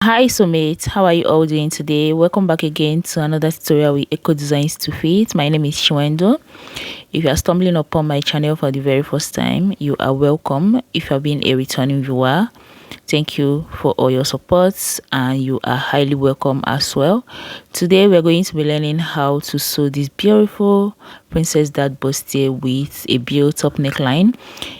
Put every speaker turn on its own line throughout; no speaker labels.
Hi soulmates, how are you all doing today? Welcome back again to another tutorial with Eco Designs to Fit. My name is Shiwendo. If you are stumbling upon my channel for the very first time, you are welcome. If you have been a returning viewer, thank you for all your supports and you are highly welcome as well. Today we're going to be learning how to sew this beautiful princess dart bustier with a built-up neckline.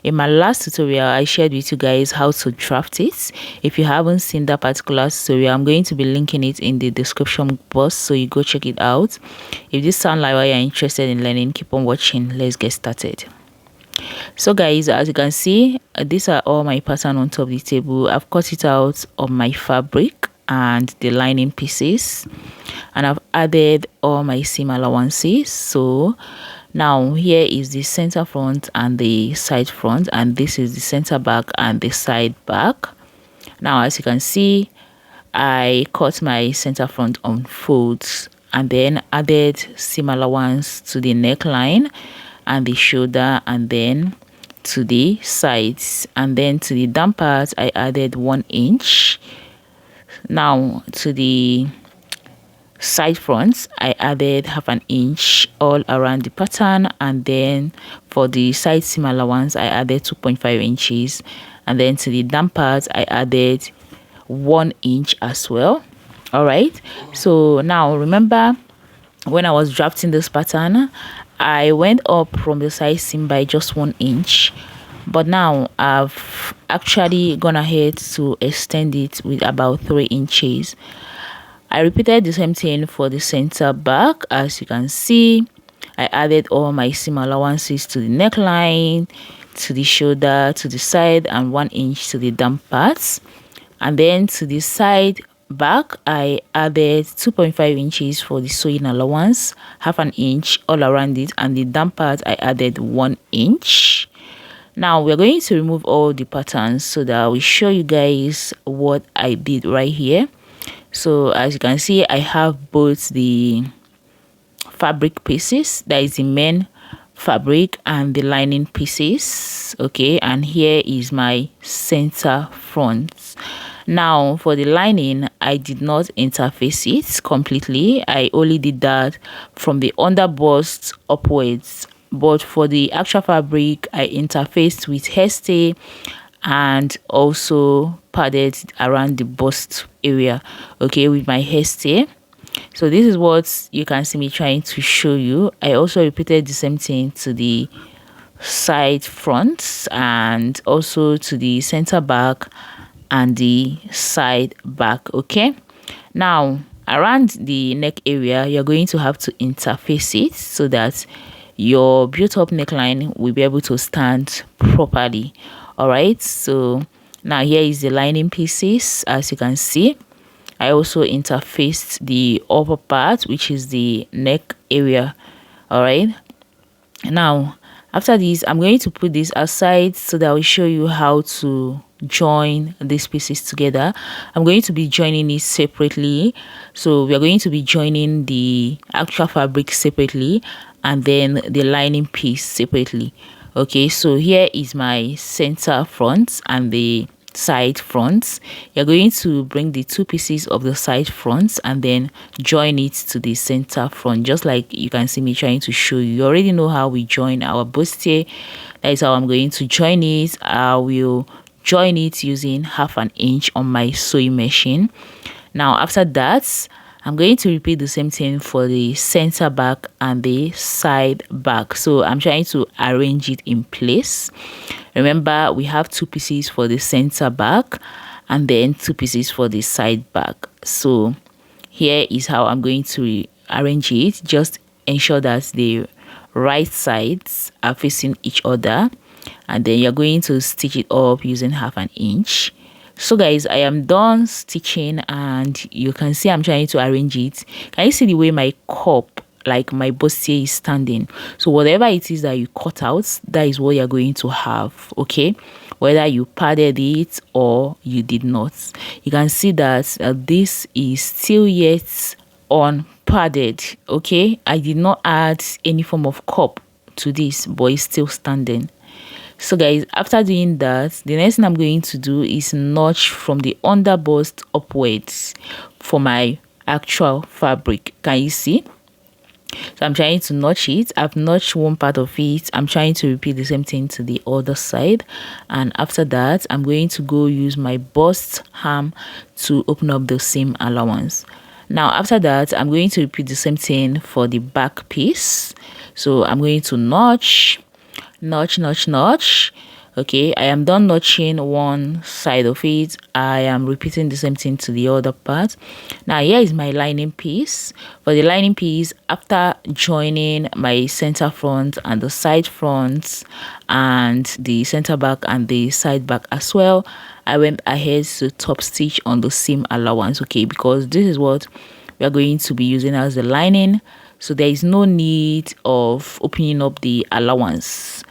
In my last tutorial, I shared with you guys how to draft it. If you haven't seen that particular tutorial, I'm going to be linking it in the description box, so you go check it out. If this sounds like what you're interested in learning, keep on watching. Let's get started. So guys, as you can see, these are all my pattern on top of the table. I've cut it out of my fabric and the lining pieces, and I've added all my seam allowances. So now here is the center front and the side front, and this is the center back and the side back. Now as you can see, I cut my center front on folds and then added seam allowance to the neckline and the shoulder, and then to the sides, and then to the down part I added 1 inch. Now to the side fronts I added 1/2 inch all around the pattern, and then for the side seam allowance I added 2.5 inches, and then to the down part I added 1 inch as well. All right, so now remember, when I was drafting this pattern, I went up from the side seam by just 1 inch, but now I've actually gone ahead to extend it with about 3 inches. I repeated the same thing for the center back. As you can see, I added all my seam allowances to the neckline, to the shoulder, to the side, and 1 inch to the down parts. And then to the side back I added 2.5 inches for the sewing allowance, 1/2 inch all around it, and the down part I added 1 inch. Now we're going to remove all the patterns so that I will show you guys what I did right here. So as you can see, I have both the fabric pieces, that is the main fabric, and the lining pieces. Okay, and here is my center front. Now for the lining, I did not interface it completely. I only did that from the under bust upwards, but for the actual fabric I interfaced with hairstay and also padded around the bust area, okay, with my hairstay. So this is what you can see me trying to show you. I also repeated the same thing to the side fronts and also to the center back and the side back. Okay, now around the neck area you're going to have to interface it so that your built-up neckline will be able to stand properly. All right, so now here is the lining pieces. As you can see, I also interfaced the upper part, which is the neck area. All right, now after this I'm going to put this aside so that I will show you how to join these pieces together. I'm going to be joining it separately, so we are going to be joining the actual fabric separately and then the lining piece separately. Okay, so here is my center front and the side fronts. You're going to bring the 2 pieces of the side fronts and then join it to the center front, just like you can see me trying to show you. You already know how we join our bustier. That is how I'm going to join it. I will join it using 1/2 inch on my sewing machine. Now after that I'm going to repeat the same thing for the center back and the side back. So I'm trying to arrange it in place. Remember, we have 2 pieces for the center back and then 2 pieces for the side back. So here is how I'm going to arrange it. Just ensure that the right sides are facing each other, and then you're going to stitch it up using 1/2 inch. So guys, I am done stitching and you can see I'm trying to arrange it. Can you see the way my cup, like my bustier, is standing? So whatever it is that you cut out, that is what you're going to have. Okay, whether you padded it or you did not, you can see that this is still yet unpadded. Okay, I did not add any form of cup to this, but it's still standing. So guys, after doing that, the next thing I'm going to do is notch from the under bust upwards for my actual fabric. Can you see? So I'm trying to notch it. I've notched one part of it. I'm trying to repeat the same thing to the other side, and after that I'm going to go use my bust ham to open up the seam allowance. Now after that I'm going to repeat the same thing for the back piece. So I'm going to notch, notch. Okay, I am done notching one side of it. I am repeating the same thing to the other part. Now here is my lining piece. For the lining piece, after joining my center front and the side fronts and the center back and the side back as well, I went ahead to top stitch on the seam allowance. Okay, because this is what we are going to be using as the lining, so there is no need of opening up the allowance.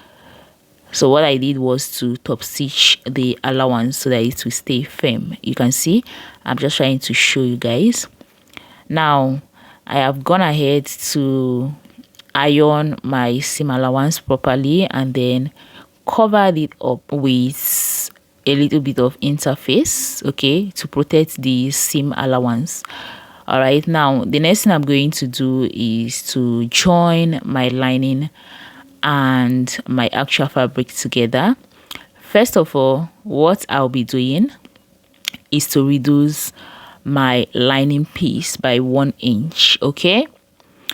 So what I did was to top stitch the allowance so that it will stay firm. You can see I'm just trying to show you guys. Now I have gone ahead to iron my seam allowance properly and then covered it up with a little bit of interface, okay, to protect the seam allowance. All right, now the next thing I'm going to do is to join my lining and my actual fabric together. First of all, what I'll be doing is to reduce my lining piece by 1 inch. Okay,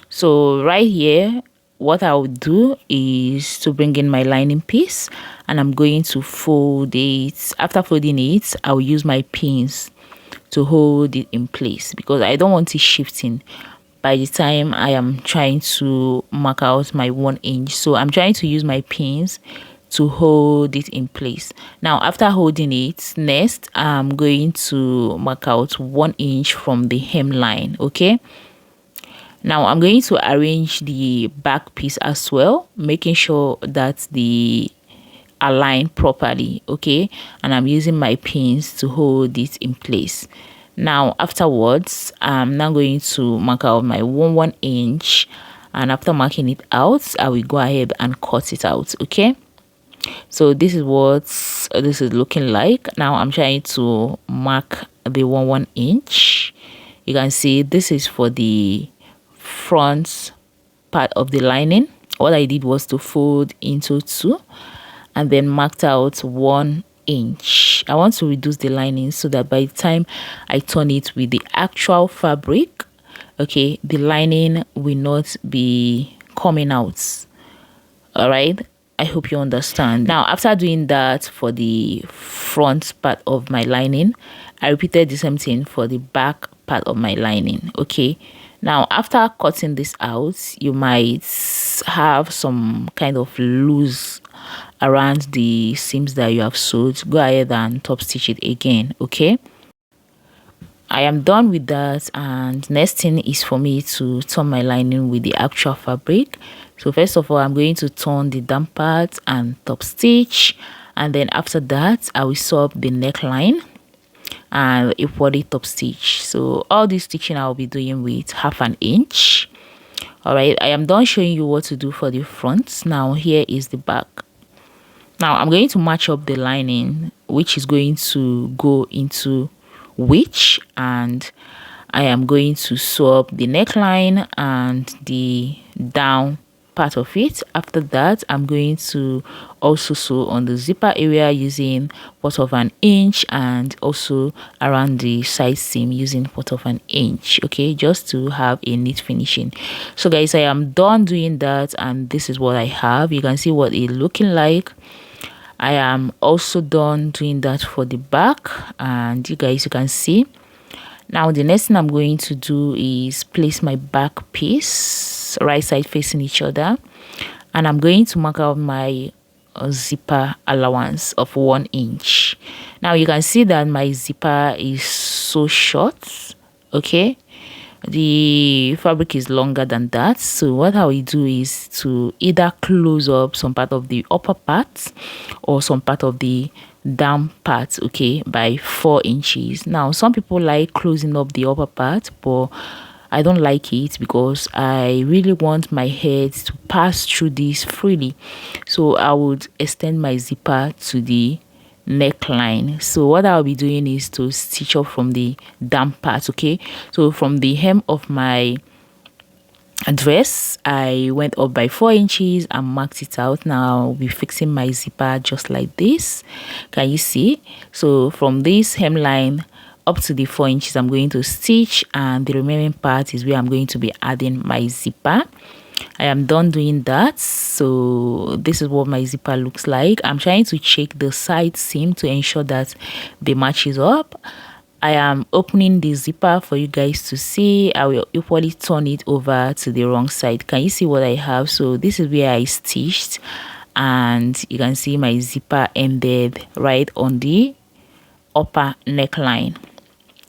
so right here what I'll do is to bring in my lining piece and I'm going to fold it. After folding it, I'll use my pins to hold it in place because I don't want it shifting by the time I am trying to mark out my 1 inch. So I'm trying to use my pins to hold it in place. Now after holding it, next I'm going to mark out 1 inch from the hemline. Okay, now I'm going to arrange the back piece as well, making sure that the align properly. Okay, and I'm using my pins to hold it in place. Now afterwards I'm now going to mark out my 1 inch, and after marking it out I will go ahead and cut it out. Okay, so this is what this is looking like. Now I'm trying to mark the 1 inch. You can see this is for the front part of the lining. What I did was to fold into 2 and then marked out 1 inch. I want to reduce the lining so that by the time I turn it with the actual fabric, okay, the lining will not be coming out. All right, I hope you understand. Now after doing that for the front part of my lining, I repeated the same thing for the back part of my lining. Okay, now after cutting this out, you might have some kind of loose around the seams that you have sewed. Go ahead and top stitch it again. Okay, I am done with that, and next thing is for me to turn my lining with the actual fabric. So first of all, I'm going to turn the down part and top stitch, and then after that I will sew up the neckline and a body top stitch. So all this stitching I'll be doing with 1/2 inch. All right, I am done showing you what to do for the front. Now here is the back. Now I'm going to match up the lining, which is going to go into which, and I am going to sew up the neckline and the down part of it. After that I'm going to also sew on the zipper area using 1/4 inch, and also around the side seam using 1/4 inch. Okay, just to have a neat finishing. So guys, I am done doing that, and this is what I have. You can see what it's looking like. I am also done doing that for the back, and you guys, you can see. Now the next thing I'm going to do is place my back piece right side facing each other, and I'm going to mark out my zipper allowance of 1 inch. Now you can see that my zipper is so short. Okay, the fabric is longer than that, so what I will do is to either close up some part of the upper part or some part of the down part, okay, by 4 inches. Now some people like closing up the upper part, but I don't like it because I really want my head to pass through this freely. So I would extend my zipper to the neckline. So what I'll be doing is to stitch up from the damp part. Okay, so from the hem of my dress, I went up by 4 inches and marked it out. Now I'll be fixing my zipper just like this. Can you see? So from this hemline up to the 4 inches, I'm going to stitch, and the remaining part is where I'm going to be adding my zipper. I am done doing that. So this is what my zipper looks like. I'm trying to check the side seam to ensure that they matches up. I am opening the zipper for you guys to see. I will equally turn it over to the wrong side. Can you see what I have? So this is where I stitched, and you can see my zipper ended right on the upper neckline.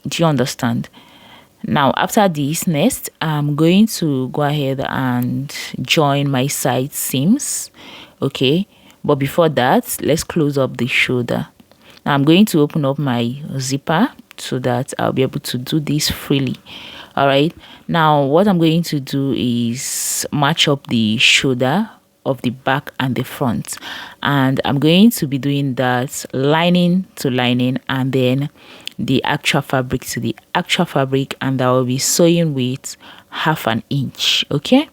Do you understand? Now after this, next I'm going to go ahead and join my side seams. Okay, but before that, let's close up the shoulder. Now I'm going to open up my zipper so that I'll be able to do this freely. All right, now what I'm going to do is match up the shoulder of the back and the front, and I'm going to be doing that lining to lining, and then the actual fabric to the actual fabric, and I will be sewing with 1/2 inch. Okay,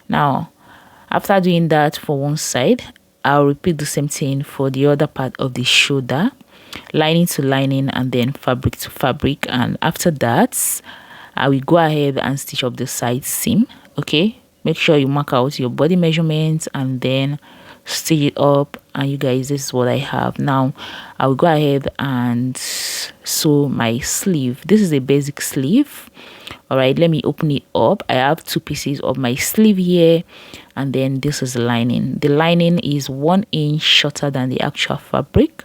now after doing that for one side, I'll repeat the same thing for the other part of the shoulder, lining to lining and then fabric to fabric. And after that, I will go ahead and stitch up the side seam. Okay, make sure you mark out your body measurements and then stitch it up. And you guys, this is what I have. Now I will go ahead and sew my sleeve. This is a basic sleeve. All right, let me open it up. I have 2 pieces of my sleeve here, and then this is the lining. The lining is 1 inch shorter than the actual fabric.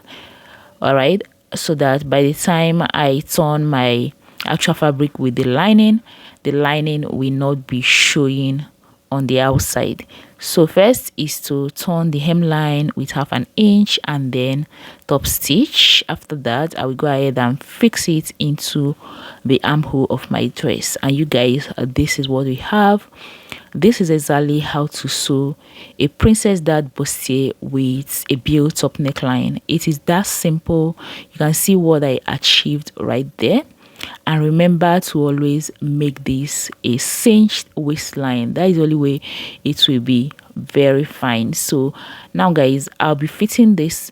All right, so that by the time I turn my actual fabric with the lining will not be showing on the outside. So first is to turn the hemline with 1/2 inch and then top stitch. After that, I will go ahead and fix it into the armhole of my dress. And you guys, this is what we have. This is exactly how to sew a princess dart bustier with a built-up neckline. It is that simple. You can see what I achieved right there. And remember to always make this a cinched waistline. That is the only way it will be very fine. So now guys, I'll be fitting this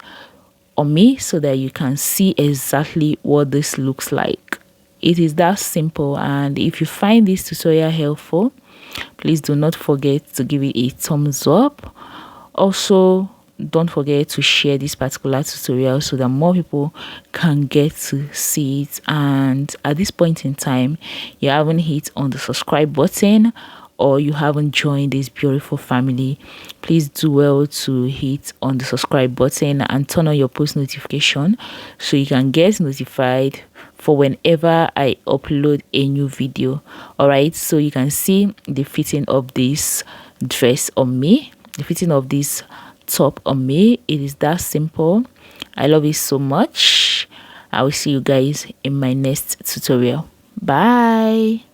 on me so that you can see exactly what this looks like. It is that simple. And if you find this tutorial helpful, please do not forget to give it a thumbs up. Also, don't forget to share this particular tutorial so that more people can get to see it. And at this point in time, you haven't hit on the subscribe button or you haven't joined this beautiful family, please do well to hit on the subscribe button and turn on your post notification so you can get notified for whenever I upload a new video. All right, so you can see the fitting of this dress on me, the fitting of this top on me. It is that simple. I love it so much. I will see you guys in my next tutorial. Bye.